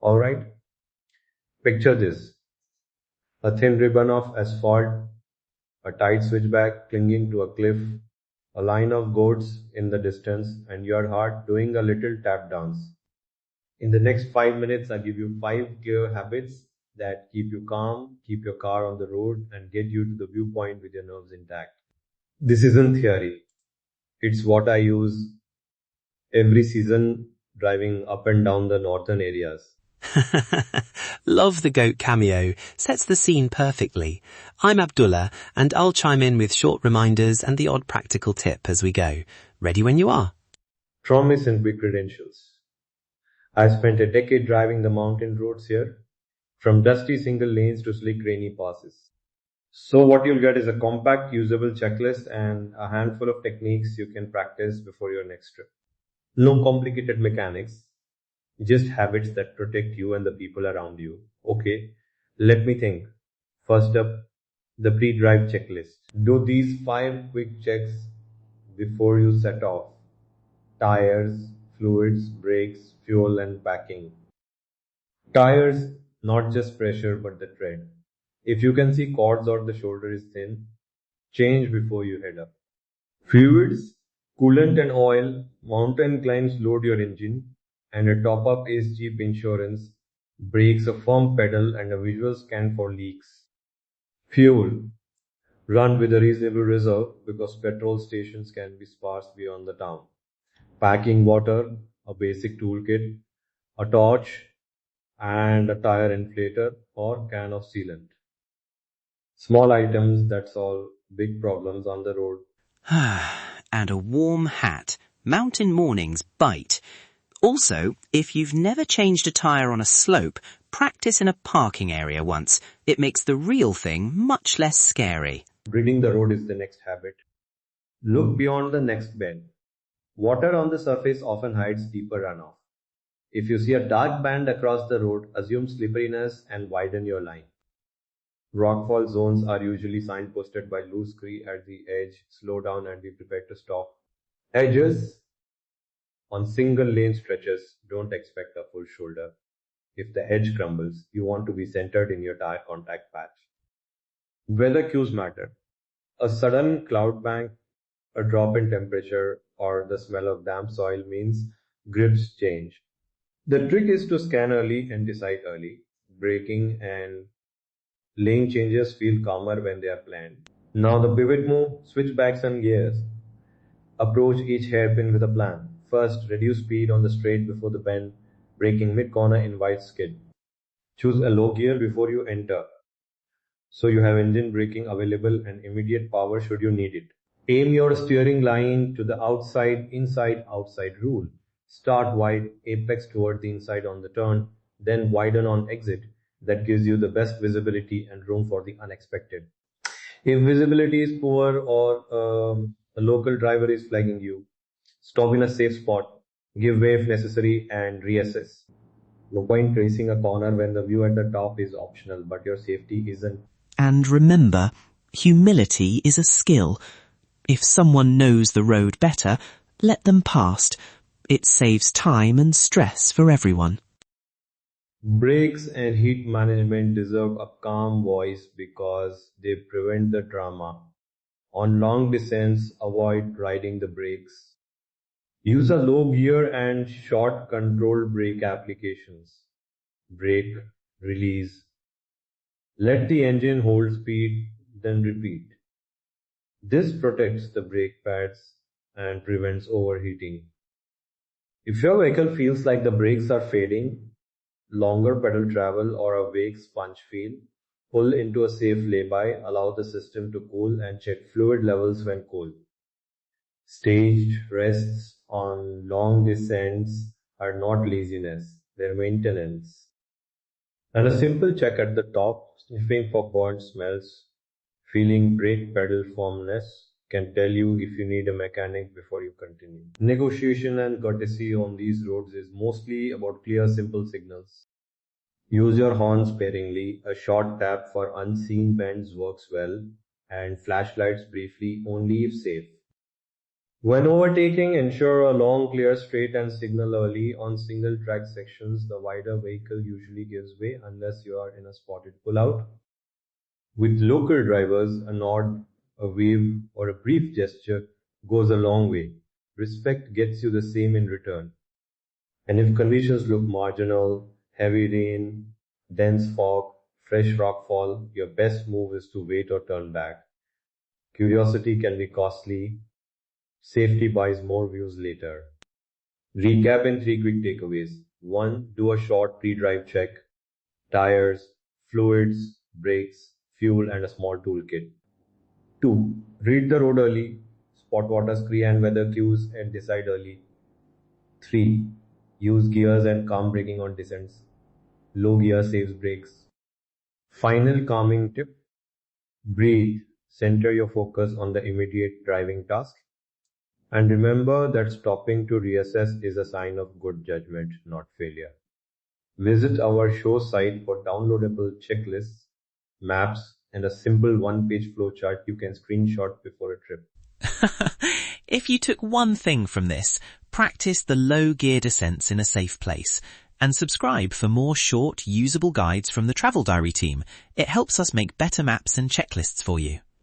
Alright, picture this. A thin ribbon of asphalt, a tight switchback clinging to a cliff, a line of goats in the distance, and your heart doing a little tap dance. In the next 5 minutes, I give you 5 clear habits that keep you calm, keep your car on the road, and get you to the viewpoint with your nerves intact. This isn't theory. It's what I use every season driving up and down the northern areas. Love the goat cameo. Sets the scene perfectly. I'm Abdullah, and I'll chime in with short reminders and the odd practical tip as we go. Ready when you are. Promise and quick credentials. I spent a decade driving the mountain roads here, from dusty single lanes to slick rainy passes. So what you'll get is a compact, usable checklist and a handful of techniques you can practice before your next trip. No complicated mechanics, just habits that protect you and the people around you. Okay, let me think. First up, the pre-drive checklist. Do these 5 quick checks before you set off. Tires, fluids, brakes, fuel and packing. Tires, not just pressure but the tread. If you can see cords or the shoulder is thin, change before you head up. Fluids, coolant and oil, mountain climbs load your engine, and a top-up is cheap insurance, brakes, a firm pedal, and a visual scan for leaks. Fuel, run with a reasonable reserve because petrol stations can be sparse beyond the town. Packing water, a basic toolkit, a torch, and a tire inflator or can of sealant. Small items that solve big problems on the road. And a warm hat. Mountain mornings bite. Also, if you've never changed a tyre on a slope, practice in a parking area once. It makes the real thing much less scary. Reading the road is the next habit. Look beyond the next bend. Water on the surface often hides deeper runoff. If you see a dark band across the road, assume slipperiness and widen your line. Rockfall zones are usually signposted by loose tree at the edge. Slow down and be prepared to stop. Edges. On single lane stretches, don't expect a full shoulder. If the edge crumbles, you want to be centered in your tire contact patch. Weather cues matter. A sudden cloud bank, a drop in temperature, or the smell of damp soil means grips change. The trick is to scan early and decide early. Braking and lane changes feel calmer when they are planned. Now the pivot move, switchbacks and gears. Approach each hairpin with a plan. First, reduce speed on the straight before the bend, braking mid-corner in wide skid. Choose a low gear before you enter, so you have engine braking available and immediate power should you need it. Aim your steering line to the outside, inside, outside rule. Start wide, apex toward the inside on the turn, then widen on exit. That gives you the best visibility and room for the unexpected. If visibility is poor or a local driver is flagging you, stop in a safe spot, give way if necessary, and reassess. No point racing a corner when the view at the top is optional, but your safety isn't. And remember, humility is a skill. If someone knows the road better, let them past. It saves time and stress for everyone. Brakes and heat management deserve a calm voice because they prevent the drama. On long descents, avoid riding the brakes. Use a low gear and short controlled brake applications. Brake, release. Let the engine hold speed, then repeat. This protects the brake pads and prevents overheating. If your vehicle feels like the brakes are fading, longer pedal travel or a vague sponge feel, pull into a safe lay-by, allow the system to cool and check fluid levels when cold. Staged rests on long descents are not laziness, they're maintenance. And a simple check at the top, sniffing for burnt smells, feeling brake pedal firmness, can tell you if you need a mechanic before you continue. Negotiation and courtesy on these roads is mostly about clear, simple signals. Use your horn sparingly. A short tap for unseen bends works well, and flashlights briefly only if safe. When overtaking, ensure a long, clear straight and signal early. On single track sections, the wider vehicle usually gives way unless you are in a spotted pullout. With local drivers, a nod, a wave, or a brief gesture goes a long way. Respect gets you the same in return. And if conditions look marginal, heavy rain, dense fog, fresh rockfall, your best move is to wait or turn back. Curiosity can be costly. Safety buys more views later. Recap in 3 quick takeaways. 1. Do a short pre-drive check. Tires, fluids, brakes, fuel, and a small toolkit. 2. Read the road early. Spot water scree and weather cues and decide early. 3. Use gears and calm braking on descents. Low gear saves brakes. Final calming tip. Breathe. Center your focus on the immediate driving task. And remember that stopping to reassess is a sign of good judgment, not failure. Visit our show site for downloadable checklists, maps, and a simple one-page flowchart you can screenshot before a trip. If you took one thing from this, practice the low gear descents in a safe place and subscribe for more short, usable guides from the Travel Diary team. It helps us make better maps and checklists for you.